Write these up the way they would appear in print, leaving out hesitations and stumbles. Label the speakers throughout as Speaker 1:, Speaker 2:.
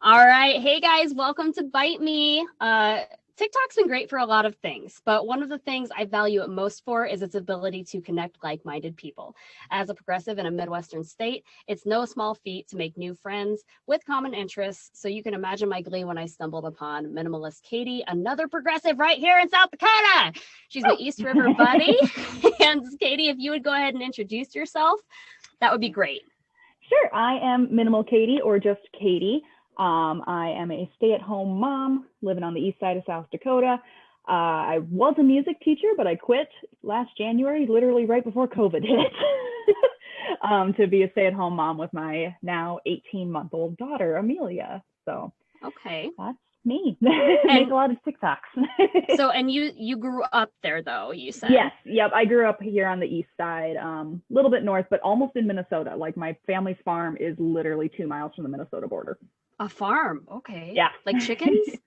Speaker 1: All right. Hey guys, welcome to Bite Me. TikTok's been great for a lot of things, but one of the things I value it most for is its ability to connect like-minded people. As a progressive in a Midwestern state, it's no small feat to make new friends with common interests. So you can imagine my glee when I stumbled upon Minimalist Katy, another progressive right here in South Dakota. She's my East River buddy. And Katy, if you would go ahead and introduce yourself, that would be great.
Speaker 2: Sure. I am Minimal Katy, or just Katy. I am a stay-at-home mom living on the east side of South Dakota. I was a music teacher, but I quit last January, literally right before COVID hit, to be a stay-at-home mom with my now 18-month-old daughter, Amelia. So
Speaker 1: okay,
Speaker 2: that's me. Make a lot of TikToks.
Speaker 1: And you grew up there, though, you said?
Speaker 2: Yes. Yep. I grew up here on the east side, a little bit north, but almost in Minnesota. Like my family's farm is literally 2 miles from the Minnesota border.
Speaker 1: A farm, okay.
Speaker 2: Yeah.
Speaker 1: Like chickens?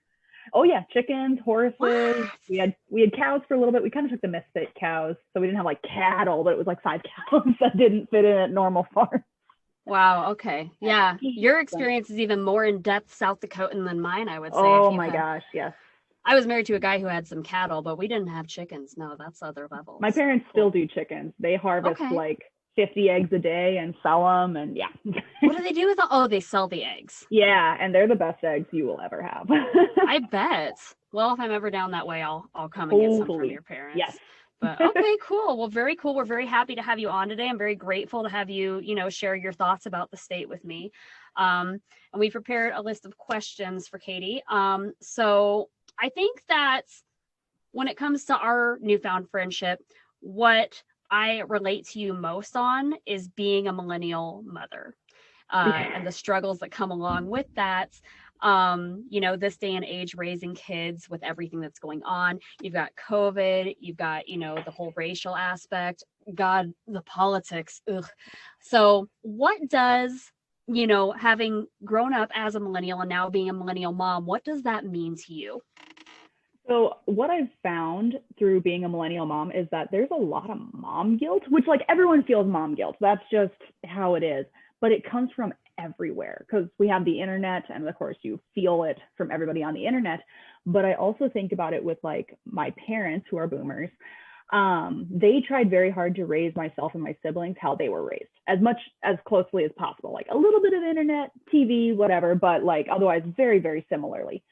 Speaker 2: Oh yeah, chickens, horses.
Speaker 1: What?
Speaker 2: We had cows for a little bit. We kind of took the misfit cows, so we didn't have like cattle, but it was like 5 cows that didn't fit in at normal farm.
Speaker 1: Wow. Okay. Yeah. Your experience is even more in depth South Dakotan than mine, I would say.
Speaker 2: Oh my gosh, yes.
Speaker 1: I was married to a guy who had some cattle, but we didn't have chickens. No, that's other levels.
Speaker 2: My parents still do chickens. They harvest like 50 eggs a day and sell them, and yeah.
Speaker 1: What do they do with them? Oh, they sell the eggs.
Speaker 2: Yeah, and they're the best eggs you will ever have.
Speaker 1: I bet. Well, if I'm ever down that way, I'll come and get some from your parents.
Speaker 2: Yes.
Speaker 1: But okay, cool. Well, very cool. We're very happy to have you on today. I'm very grateful to have you, share your thoughts about the state with me. And we prepared a list of questions for Katy. So I think that when it comes to our newfound friendship, what I relate to you most on is being a millennial mother and the struggles that come along with that. This day and age, raising kids with everything that's going on. You've got COVID, you've got, the whole racial aspect, God, the politics. Ugh. So what does, having grown up as a millennial and now being a millennial mom, what does that mean to you?
Speaker 2: So what I've found through being a millennial mom is that there's a lot of mom guilt, which like everyone feels mom guilt. That's just how it is. But it comes from everywhere because we have the internet, and of course you feel it from everybody on the internet. But I also think about it with like my parents, who are boomers. They tried very hard to raise myself and my siblings how they were raised, as closely as possible, like a little bit of internet, TV, whatever, but like otherwise very, very similarly.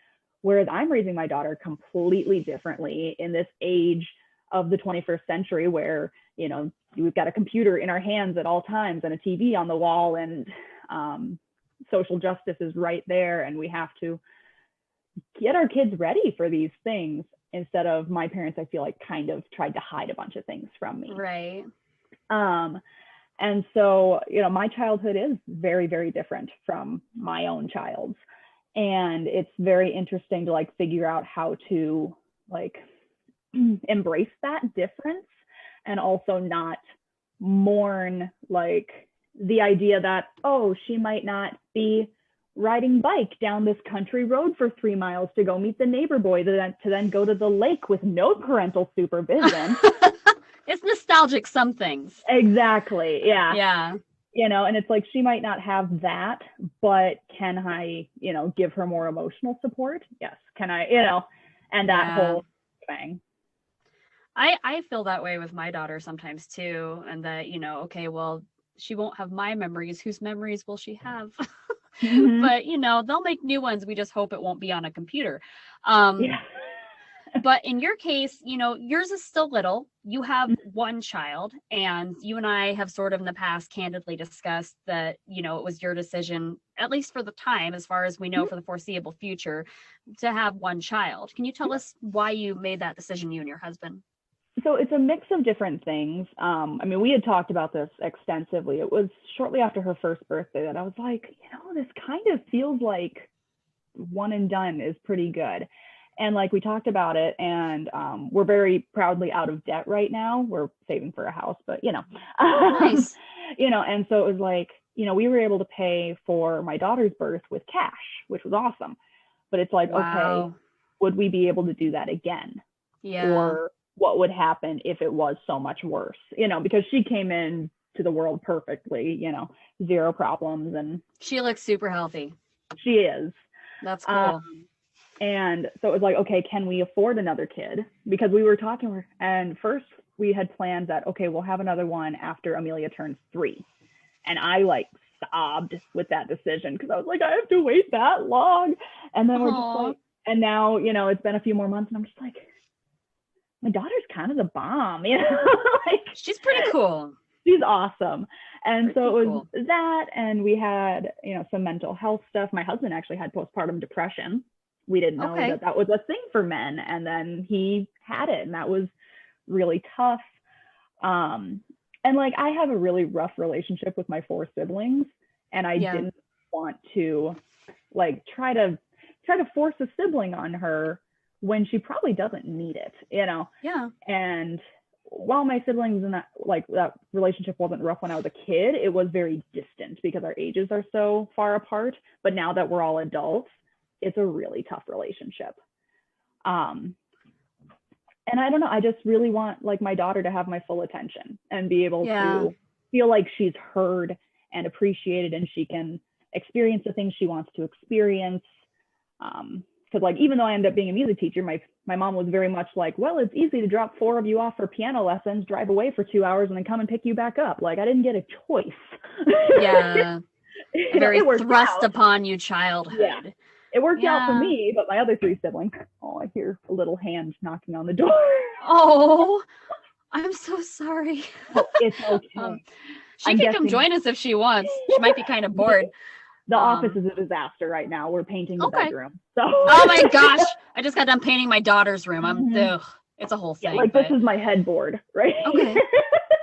Speaker 2: Whereas I'm raising my daughter completely differently in this age of the 21st century where, we've got a computer in our hands at all times and a TV on the wall, and social justice is right there. And we have to get our kids ready for these things instead of my parents, I feel like, kind of tried to hide a bunch of things from me.
Speaker 1: Right.
Speaker 2: And so, my childhood is very, very different from my own child's. And it's very interesting to like figure out how to like embrace that difference and also not mourn like the idea that, oh, she might not be riding bike down this country road for 3 miles to go meet the neighbor boy to then go to the lake with no parental supervision.
Speaker 1: It's nostalgic, some things.
Speaker 2: Exactly. Yeah.
Speaker 1: Yeah.
Speaker 2: And it's like, she might not have that, but can I, give her more emotional support? Yes. Can I, and that whole thing.
Speaker 1: I feel that way with my daughter sometimes too. And that, okay, well, she won't have my memories. Whose memories will she have?
Speaker 2: Mm-hmm.
Speaker 1: But, they'll make new ones. We just hope it won't be on a computer.
Speaker 2: Yeah.
Speaker 1: But in your case, yours is still little. You have one child, and you and I have sort of in the past candidly discussed that, it was your decision, at least for the time, as far as we know, for the foreseeable future, to have one child. Can you tell us why you made that decision, you and your husband?
Speaker 2: So it's a mix of different things. We had talked about this extensively. It was shortly after her first birthday that I was like, this kind of feels like one and done is pretty good. And like we talked about it, and we're very proudly out of debt right now. We're saving for a house, but
Speaker 1: nice.
Speaker 2: And so it was like, we were able to pay for my daughter's birth with cash, which was awesome. But it's like,
Speaker 1: wow.
Speaker 2: Okay, would we be able to do that again?
Speaker 1: Yeah.
Speaker 2: Or what would happen if it was so much worse? Because she came in to the world perfectly, zero problems, and
Speaker 1: she looks super healthy.
Speaker 2: She is.
Speaker 1: That's
Speaker 2: Um,
Speaker 1: cool.
Speaker 2: and so it was like, okay, can we afford another kid? Because we were talking, and first we had planned that, okay, we'll have another one after Amelia turns 3. And I like sobbed with that decision because I was like, I have to wait that long. And then we're just
Speaker 1: Aw.
Speaker 2: like, and now, it's been a few more months and I'm just like, my daughter's kind of the bomb, like
Speaker 1: She's pretty cool.
Speaker 2: she's awesome. And
Speaker 1: Pretty
Speaker 2: so it was
Speaker 1: cool.
Speaker 2: that, and we had, some mental health stuff. My husband actually had postpartum depression. We didn't know
Speaker 1: Okay.
Speaker 2: that that was a thing for men, and then he had it, and that was really tough. And like, I have a really rough relationship with my 4 siblings, and I
Speaker 1: Yeah.
Speaker 2: didn't want to like try to force a sibling on her when she probably doesn't need it,
Speaker 1: Yeah.
Speaker 2: And while my siblings and that relationship wasn't rough when I was a kid, it was very distant because our ages are so far apart. But now that we're all adults, it's a really tough relationship. And I don't know, I just really want like my daughter to have my full attention and be able to feel like she's heard and appreciated, and she can experience the things she wants to experience. Because like, even though I ended up being a music teacher, my mom was very much like, well, it's easy to drop 4 of you off for piano lessons, drive away for 2 hours, and then come and pick you back up. Like, I didn't get a choice.
Speaker 1: Yeah. A very thrust
Speaker 2: out.
Speaker 1: upon you childhood.
Speaker 2: Yeah. It worked out for me, but my other 3 siblings, I hear a little hand knocking on the door.
Speaker 1: Oh, I'm so sorry.
Speaker 2: Oh, it's okay.
Speaker 1: She can come join us if she wants. She might be kind of bored.
Speaker 2: The office is a disaster right now. We're painting the bedroom. So.
Speaker 1: Oh my gosh. I just got done painting my daughter's room. It's a whole thing.
Speaker 2: Yeah, like, this is my headboard, right?
Speaker 1: Okay.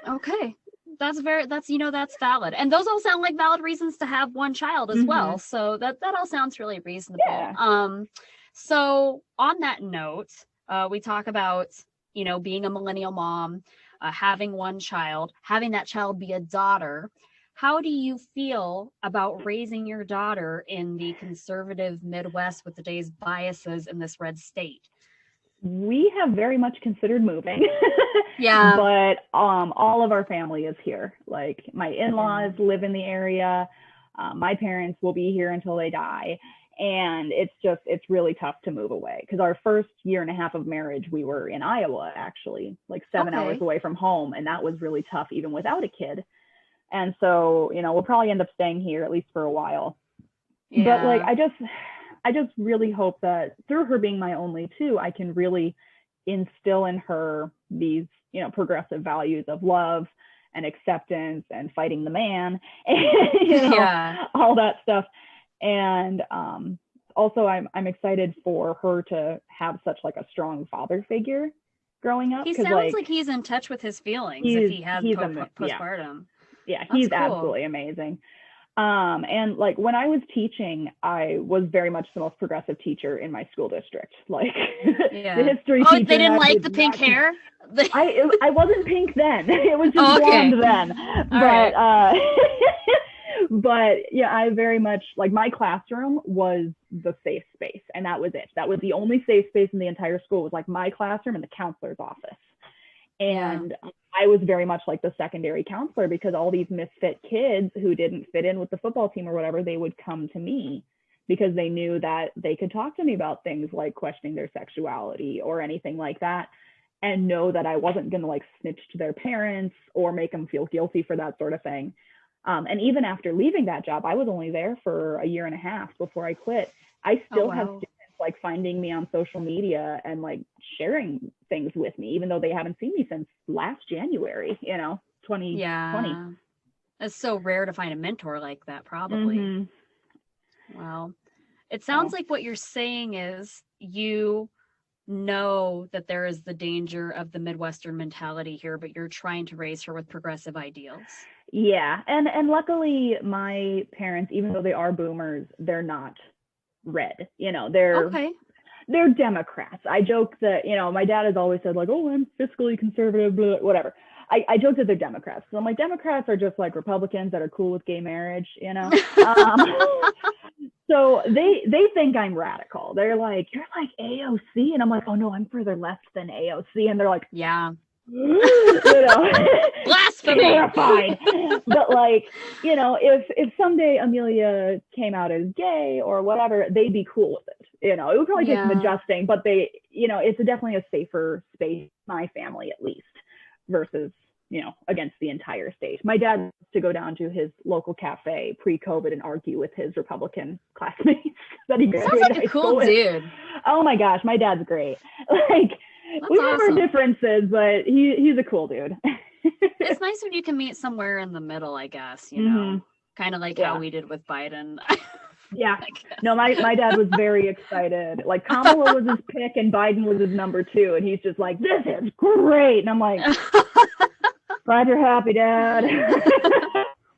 Speaker 1: Okay. That's valid. And those all sound like valid reasons to have one child as well. So that all sounds really reasonable.
Speaker 2: Yeah.
Speaker 1: So on that note, we talk about, being a millennial mom, having one child, having that child be a daughter. How do you feel about raising your daughter in the conservative Midwest with today's biases in this red state?
Speaker 2: We have very much considered moving.
Speaker 1: Yeah.
Speaker 2: But all of our family is here. Like, my in-laws live in the area. My parents will be here until they die. And it's really tough to move away, because our first year and a half of marriage, we were in Iowa, actually, like 7 hours away from home. And that was really tough, even without a kid. And so, we'll probably end up staying here, at least for a while. Yeah. But like, I just really hope that through her being my only two, I can really instill in her these, progressive values of love and acceptance and fighting the man, and all that stuff. And also, I'm excited for her to have such like a strong father figure growing up.
Speaker 1: He sounds like he's in touch with his feelings if he has postpartum.
Speaker 2: Yeah, he's cool. Absolutely amazing. And like, when I was teaching, I was very much the most progressive teacher in my school district. Like, the history teacher. Oh,
Speaker 1: they didn't like the pink hair?
Speaker 2: I wasn't pink then. It was just blonde then. But yeah, I very much, like, my classroom was the safe space, and that was it. That was the only safe space in the entire school, was like my classroom and the counselor's office. And I was very much like the secondary counselor, because all these misfit kids who didn't fit in with the football team or whatever, they would come to me because they knew that they could talk to me about things like questioning their sexuality or anything like that, and know that I wasn't going to like snitch to their parents or make them feel guilty for that sort of thing. And even after leaving that job, I was only there for a year and a half before I quit. I still have students like finding me on social media and like sharing things with me, even though they haven't seen me since last January, 2020.
Speaker 1: Yeah. It's so rare to find a mentor like that, probably. Well, it sounds like what you're saying is you know that there is the danger of the Midwestern mentality here, but you're trying to raise her with progressive ideals.
Speaker 2: Yeah. And luckily my parents, even though they are boomers, they're not red, they're Democrats. I joke that, my dad has always said like, oh, I'm fiscally conservative, blah, whatever. I joke that they're Democrats. So I'm like, Democrats are just like Republicans that are cool with gay marriage, So they think I'm radical. They're like, you're like AOC. And I'm like, oh no, I'm further left than AOC. And they're like,
Speaker 1: yeah,
Speaker 2: you know,
Speaker 1: Blasphemy.
Speaker 2: terrified. But like, you know, if someday Amelia came out as gay or whatever, they'd be cool with it. You know, it would probably take some adjusting, but they, you know, it's definitely a safer space, my family at least, versus, you know, against the entire state. My dad used to go down to his local cafe pre-COVID and argue with his Republican classmates that he graduated
Speaker 1: Sounds like a cool dude.
Speaker 2: Oh my gosh, my dad's great. Like,
Speaker 1: That's
Speaker 2: we have
Speaker 1: awesome.
Speaker 2: our differences, but he's a cool dude.
Speaker 1: It's nice when you can meet somewhere in the middle, I guess, you know, kind of like how we did with Biden.
Speaker 2: Yeah. No, my dad was very excited. Like, Kamala was his pick and Biden was his number 2. And he's just like, this is great. And I'm like, glad you're happy, Dad.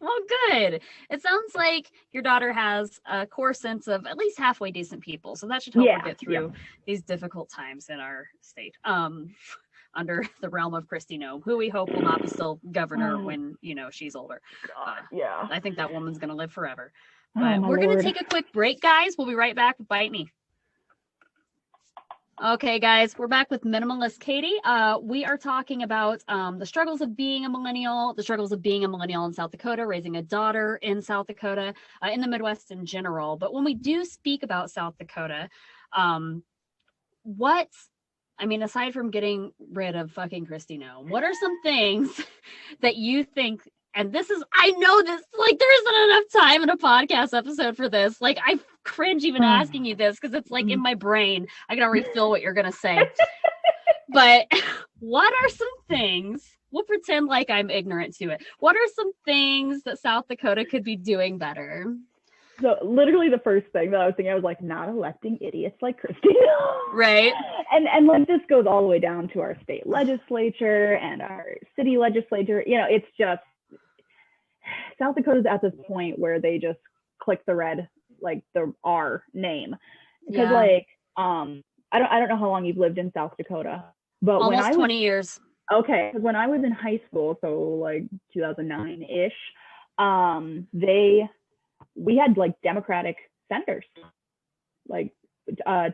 Speaker 1: Well, good. It sounds like your daughter has a core sense of at least halfway decent people. So that should help her get through these difficult times in our state. Under the realm of Kristi Noem, who we hope will not be still governor when, you know, she's older. I think that woman's going to live forever. But we're going to take a quick break, guys. We'll be right back with Bite Me. Okay, guys, we're back with Minimalist Katy. We are talking about the struggles of being a millennial, the struggles of being a millennial in South Dakota, raising a daughter in South Dakota, in the Midwest in general. But when we do speak about South Dakota, aside from getting rid of fucking Kristi Noem, what are some things that you think, and this is, I know this, like, there isn't enough time in a podcast episode for this. Like, I cringe even asking you this because it's like in my brain. I can already feel what you're going to say. But what are some things, we'll pretend like I'm ignorant to it. What are some things that South Dakota could be doing better?
Speaker 2: So literally the first thing that I was thinking, I was like, not electing idiots like Kristi.
Speaker 1: Right.
Speaker 2: And like, this goes all the way down to our state legislature and our city legislature. You know, it's just, South Dakota's at this point where they just click the red, like the R name. Because like, I don't know how long you've lived in South Dakota, but
Speaker 1: almost
Speaker 2: when I was
Speaker 1: 20 years.
Speaker 2: Okay. Because when I was in high school, so like 2009-ish, we had like Democratic senators, like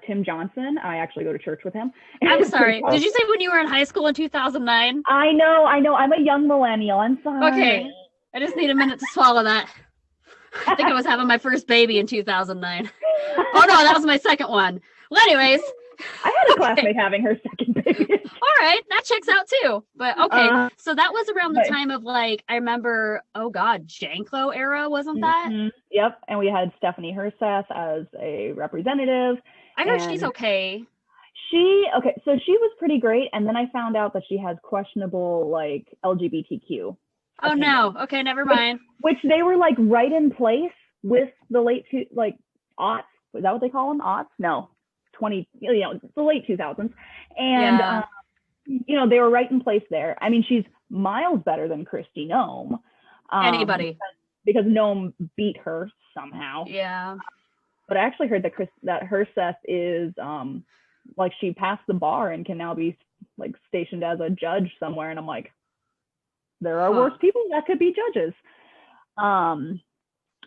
Speaker 2: Tim Johnson. I actually go to church with him.
Speaker 1: I'm sorry. Did you say when you were in high school in 2009?
Speaker 2: I know. I'm a young millennial. I'm sorry. Okay.
Speaker 1: I just need a minute to swallow that. I think I was having my first baby in 2009. Oh no, that was my second one. Well, anyways.
Speaker 2: I had a classmate having her second baby.
Speaker 1: All right, that checks out too. But okay, so that was around the time of, like, I remember, oh God, Janklow era, wasn't that?
Speaker 2: Yep, and we had Stephanie Herseth as a representative.
Speaker 1: I heard she's okay.
Speaker 2: So she was pretty great, and then I found out that she has questionable, like, LGBTQ.
Speaker 1: Oh no, okay, never mind.
Speaker 2: Which they were, like, right in place with the aughts. Is that what they call them? Aughts? No. The late 2000s. And, they were right in place there. I mean, she's miles better than Kristi Noem.
Speaker 1: Anybody.
Speaker 2: Because Noem beat her somehow.
Speaker 1: Yeah.
Speaker 2: But I actually heard that Herseth is, she passed the bar and can now be, like, stationed as a judge somewhere. And I'm like, there are worse people that could be judges.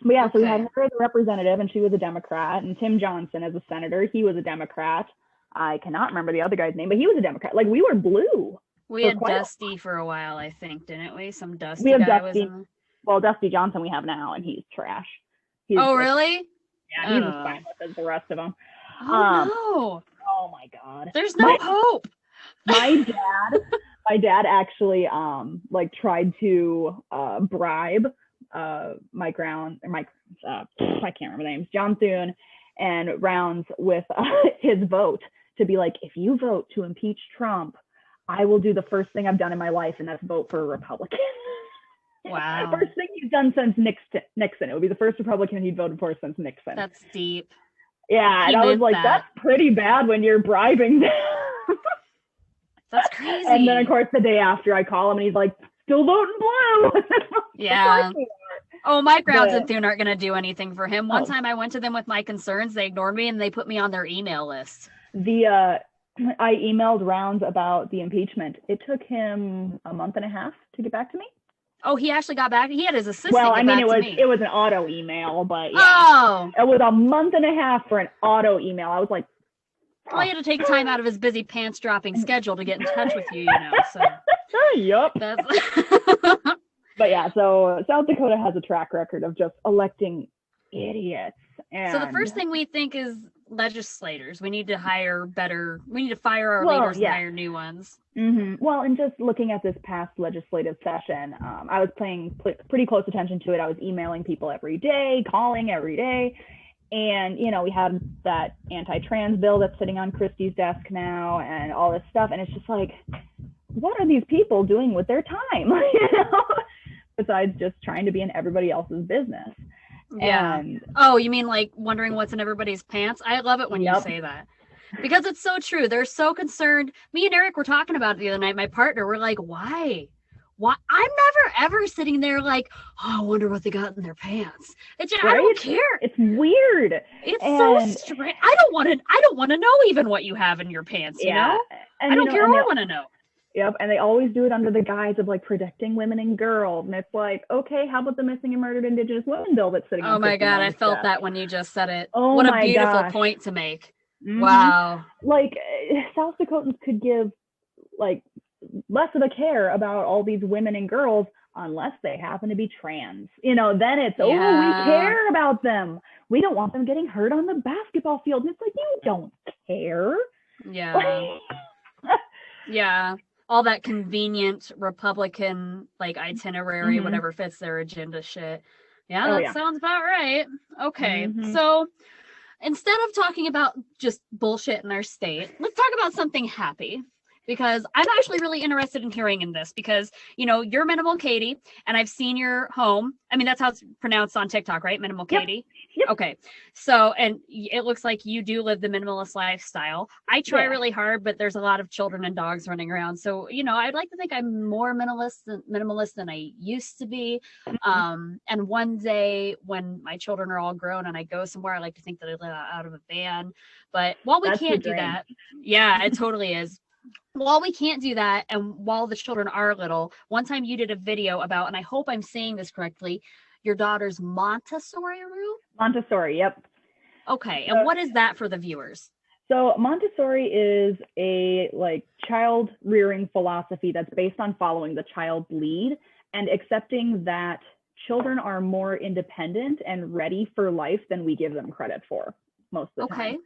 Speaker 2: But yeah, so we had her as a representative, and she was a Democrat, and Tim Johnson as a senator, he was a Democrat. I cannot remember the other guy's name, but he was a Democrat. Like, we were blue.
Speaker 1: We had Dusty for a while, I think, didn't we? Some Dusty guy was in...
Speaker 2: Well, Dusty Johnson we have now, and he's trash.
Speaker 1: Really?
Speaker 2: Yeah, he's as spineless as the rest of them.
Speaker 1: Oh, no.
Speaker 2: Oh, my God.
Speaker 1: There's no hope.
Speaker 2: My dad actually, tried to bribe I can't remember the names, John Thune and Rounds with his vote to be like, if you vote to impeach Trump, I will do the first thing I've done in my life, and that's vote for a Republican.
Speaker 1: Wow.
Speaker 2: First thing he's done since Nixon. It would be the first Republican he'd voted for since Nixon.
Speaker 1: That's deep.
Speaker 2: Yeah, and I was like, that's pretty bad when you're bribing them.
Speaker 1: That's crazy.
Speaker 2: And then, of course, the day after I call him, and he's like, still voting blue.
Speaker 1: Yeah. Oh, my Grounds and Thune aren't going to do anything for him. One time I went to them with my concerns. They ignored me, and they put me on their email list.
Speaker 2: I emailed Rounds about the impeachment. It took him a month and a half to get back to me.
Speaker 1: Oh, he actually got back? He had his assistant
Speaker 2: it was an auto email, but yeah. It was a month and a half for an auto email. I was like,
Speaker 1: well, he had to take time out of his busy pants dropping schedule to get in touch with you, so.
Speaker 2: Yup.
Speaker 1: That's
Speaker 2: But yeah, so South Dakota has a track record of just electing idiots.
Speaker 1: so the
Speaker 2: And
Speaker 1: first thing we think is legislators. We need to hire better. We need to fire our
Speaker 2: well,
Speaker 1: leaders and
Speaker 2: yeah.
Speaker 1: hire new ones.
Speaker 2: Well, and just looking at this past legislative session, I was paying pretty close attention to it. I was emailing people every day, calling every day. And, you know, we had that anti-trans bill that's sitting on Christie's desk now and all this stuff. And it's just like, what are these people doing with their time? You know, besides just trying to be in everybody else's business.
Speaker 1: Yeah.
Speaker 2: And
Speaker 1: oh, you mean like wondering what's in everybody's pants? I love it when you say that. Because it's so true. They're so concerned. Me and Eric were talking about it the other night. My partner, we're like, why? I'm never ever sitting there like, oh, I wonder what they got in their pants. It's right? I don't care.
Speaker 2: It's weird.
Speaker 1: It's so strange. I don't want to know even what you have in your pants, you know? And I don't care or want to know.
Speaker 2: Yep, and they always do it under the guise of like protecting women and girls. And it's like, okay, how about the Missing and Murdered Indigenous Women bill that's sitting on
Speaker 1: my God, I felt that when you just said it.
Speaker 2: Oh,
Speaker 1: what a beautiful point to make.
Speaker 2: Mm-hmm.
Speaker 1: Wow.
Speaker 2: Like, South Dakotans could give like less of a care about all these women and girls unless they happen to be trans. You know, then it's, we care about them. We don't want them getting hurt on the basketball field. And it's like, you don't care.
Speaker 1: Yeah. Yeah. All that convenient Republican like itinerary, whatever fits their agenda shit. Yeah, that sounds about right. Okay. So instead of talking about just bullshit in our state, let's talk about something happy. Because I'm actually really interested in hearing in this because, you know, you're Minimal Katy and I've seen your home. I mean, that's how it's pronounced on TikTok, right? Minimal Katy.
Speaker 2: Yep.
Speaker 1: Okay. So, and it looks like you do live the minimalist lifestyle. I try really hard, but there's a lot of children and dogs running around. So, you know, I'd like to think I'm more minimalist than I used to be. And one day when my children are all grown and I go somewhere, I like to think that I live out of a van. But while we can't do that, it totally is. While we can't do that, and while the children are little, one time you did a video about, and I hope I'm saying this correctly, your daughter's Montessori room?
Speaker 2: Montessori, yep.
Speaker 1: Okay, and what is that for the viewers?
Speaker 2: So Montessori is a like child rearing philosophy that's based on following the child's lead and accepting that children are more independent and ready for life than we give them credit for most of the time.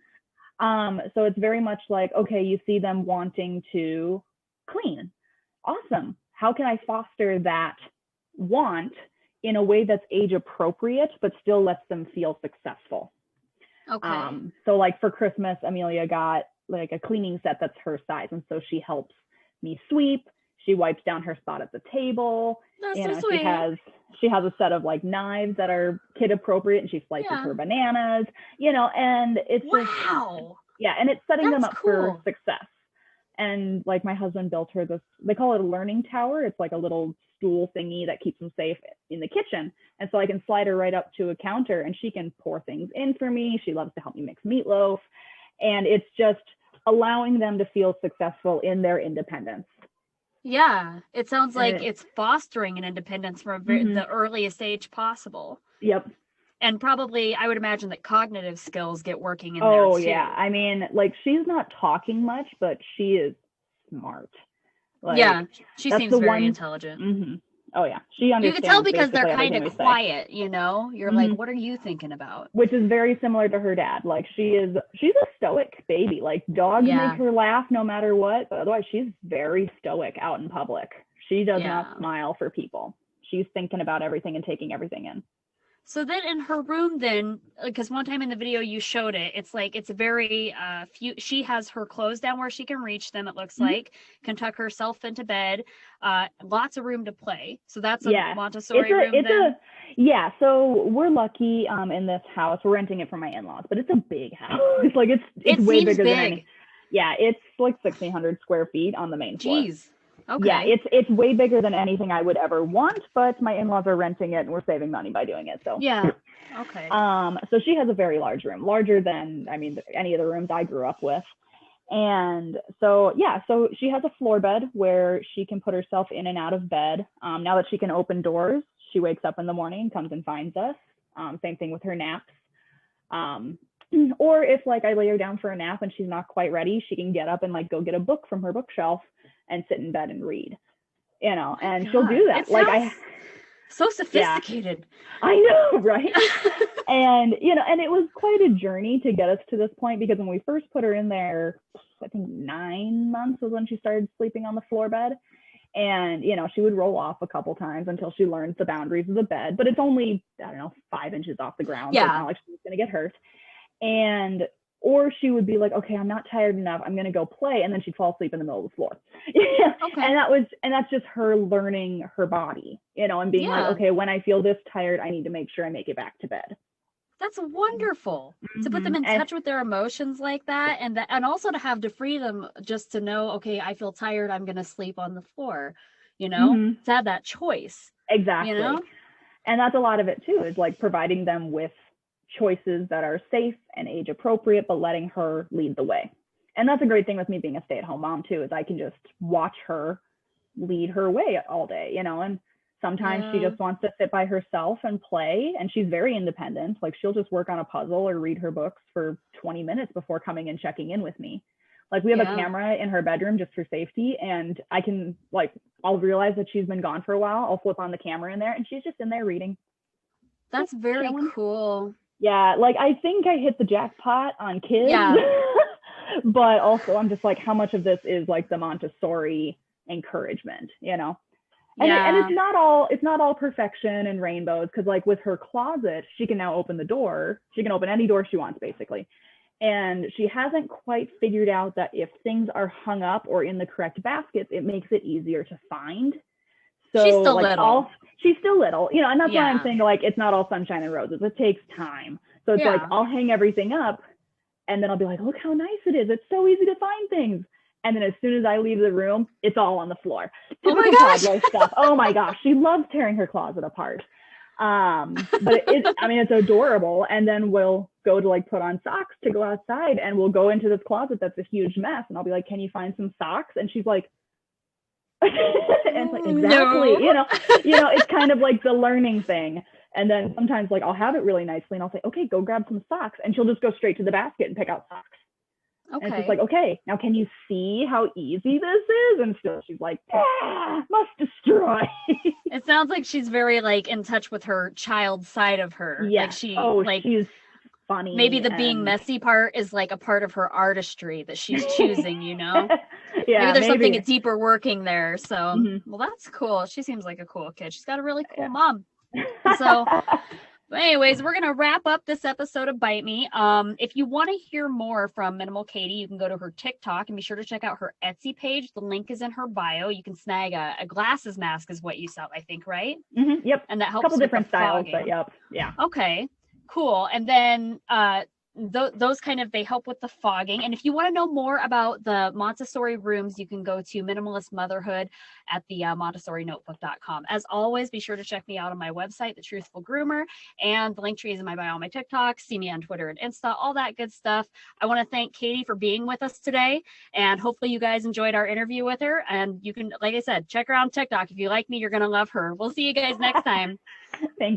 Speaker 2: So it's very much like, okay, you see them wanting to clean. Awesome. How can I foster that want in a way that's age appropriate, but still lets them feel successful? Okay. So like for Christmas, Amelia got like a cleaning set that's her size. And so she helps me sweep. She wipes down her spot at the table.
Speaker 1: That's so sweet.
Speaker 2: She has a set of like knives that are kid appropriate and she slices her bananas, you know, and it's and it's setting them up for success. And like my husband built her this, they call it a learning tower. It's like a little stool thingy that keeps them safe in the kitchen. And so I can slide her right up to a counter and she can pour things in for me. She loves to help me mix meatloaf. And it's just allowing them to feel successful in their independence.
Speaker 1: Yeah, it sounds like it's fostering an independence from the earliest age possible.
Speaker 2: Yep.
Speaker 1: And probably, I would imagine that cognitive skills get working in there too.
Speaker 2: Oh, yeah. I mean, like, she's not talking much, but she is smart. Like,
Speaker 1: yeah, she seems very intelligent.
Speaker 2: Oh, yeah. She understands.
Speaker 1: You can tell because they're kind of quiet, you know? You're like, what are you thinking about?
Speaker 2: Which is very similar to her dad. Like, she's a stoic baby. Like, dogs make her laugh no matter what. But otherwise, she's very stoic out in public. She does not smile for people. She's thinking about everything and taking everything in.
Speaker 1: So then in her room then, because one time in the video you showed it, it's like, it's a very she has her clothes down where she can reach them, it looks like, can tuck herself into bed, lots of room to play. So that's a Montessori room then?
Speaker 2: So we're lucky in this house. We're renting it from my in-laws, but it's a big house. It's like, it's way bigger than it's like 1,600 square feet on the main floor. Jeez. Okay. Yeah, it's way bigger than anything I would ever want, but my in-laws are renting it and we're saving money by doing it. So
Speaker 1: okay.
Speaker 2: So she has a very large room, larger than any of the rooms I grew up with. And so so she has a floor bed where she can put herself in and out of bed. Now that she can open doors, she wakes up in the morning and comes and finds us. Same thing with her naps. Or if like I lay her down for a nap and she's not quite ready, she can get up and like go get a book from her bookshelf and sit in bed and read. you know,
Speaker 1: Oh
Speaker 2: and
Speaker 1: my
Speaker 2: she'll do
Speaker 1: God.
Speaker 2: that. Like
Speaker 1: so sophisticated.
Speaker 2: I know, right? And, you know, and it was quite a journey to get us to this point, because when we first put her in there, I think 9 months was when she started sleeping on the floor bed. And, you know, she would roll off a couple times until she learns the boundaries of the bed, but it's only, I don't know, 5 inches off the ground. So it's not like she's going to get hurt. And, or she would be like, okay, I'm not tired enough, I'm going to go play. And then she'd fall asleep in the middle of the floor.
Speaker 1: Okay.
Speaker 2: And that's just her learning her body, you know, and being like, okay, when I feel this tired, I need to make sure I make it back to bed.
Speaker 1: That's wonderful to put them in touch with their emotions like that. And also to have to free them just to know, okay, I feel tired, I'm going to sleep on the floor, you know, to have that choice.
Speaker 2: Exactly.
Speaker 1: You know?
Speaker 2: And that's a lot of it too, is like providing them with choices that are safe and age appropriate, but letting her lead the way. And that's a great thing with me being a stay-at-home mom too, is I can just watch her lead her way all day, you know. And sometimes she just wants to sit by herself and play, and she's very independent. Like she'll just work on a puzzle or read her books for 20 minutes before coming and checking in with me. Like we have a camera in her bedroom just for safety, and I can, like, I'll realize that she's been gone for a while, I'll flip on the camera in there and she's just in there reading.
Speaker 1: That's very cool.
Speaker 2: Yeah, like I think I hit the jackpot on kids. But also I'm just like, how much of this is like the Montessori encouragement, you know? And it's not all perfection and rainbows, because like with her closet, she can now open the door. She can open any door she wants, basically. And she hasn't quite figured out that if things are hung up or in the correct baskets, it makes it easier to find. So
Speaker 1: she's still
Speaker 2: like
Speaker 1: little.
Speaker 2: She's still little, you know, and that's why I'm saying, like, it's not all sunshine and roses. It takes time. So it's like, I'll hang everything up and then I'll be like, look how nice it is. It's so easy to find things. And then as soon as I leave the room, it's all on the floor. Typical toddler stuff. Oh my gosh, she loves tearing her closet apart. But it's adorable. And then we'll go to like put on socks to go outside, and we'll go into this closet that's a huge mess. And I'll be like, can you find some socks? And she's like, and it's like, exactly, no. you know, it's kind of like the learning thing. And then sometimes like I'll have it really nicely and I'll say, okay, go grab some socks. And she'll just go straight to the basket and pick out socks. Okay. And it's just like, okay, now can you see how easy this is? And still she's like, must destroy.
Speaker 1: It sounds like she's very like in touch with her child side of her.
Speaker 2: Yeah.
Speaker 1: Like
Speaker 2: she's funny.
Speaker 1: Maybe the being messy part is like a part of her artistry that she's choosing, you know? Maybe there's something deeper working there. So, well, that's cool. She seems like a cool kid. She's got a really cool mom. So, but anyways, we're going to wrap up this episode of Bite Me. If you want to hear more from Minimal Katy, you can go to her TikTok and be sure to check out her Etsy page. The link is in her bio. You can snag a glasses mask is what you sell, I think, right?
Speaker 2: Yep.
Speaker 1: And that helps.
Speaker 2: A couple different styles, but yep. Yeah.
Speaker 1: Okay, cool. And then those kind of, they help with the fogging. And if you want to know more about the Montessori rooms, you can go to Minimalist Motherhood at the MontessoriNotebook.com. As always, be sure to check me out on my website, The Truthful Groomer, and the link tree is in my bio on my TikTok. See me on Twitter and Insta, all that good stuff. I want to thank Katy for being with us today, and hopefully you guys enjoyed our interview with her. And you can, like I said, check her out on TikTok. If you like me, you're going to love her. We'll see you guys next time.
Speaker 2: Thank you.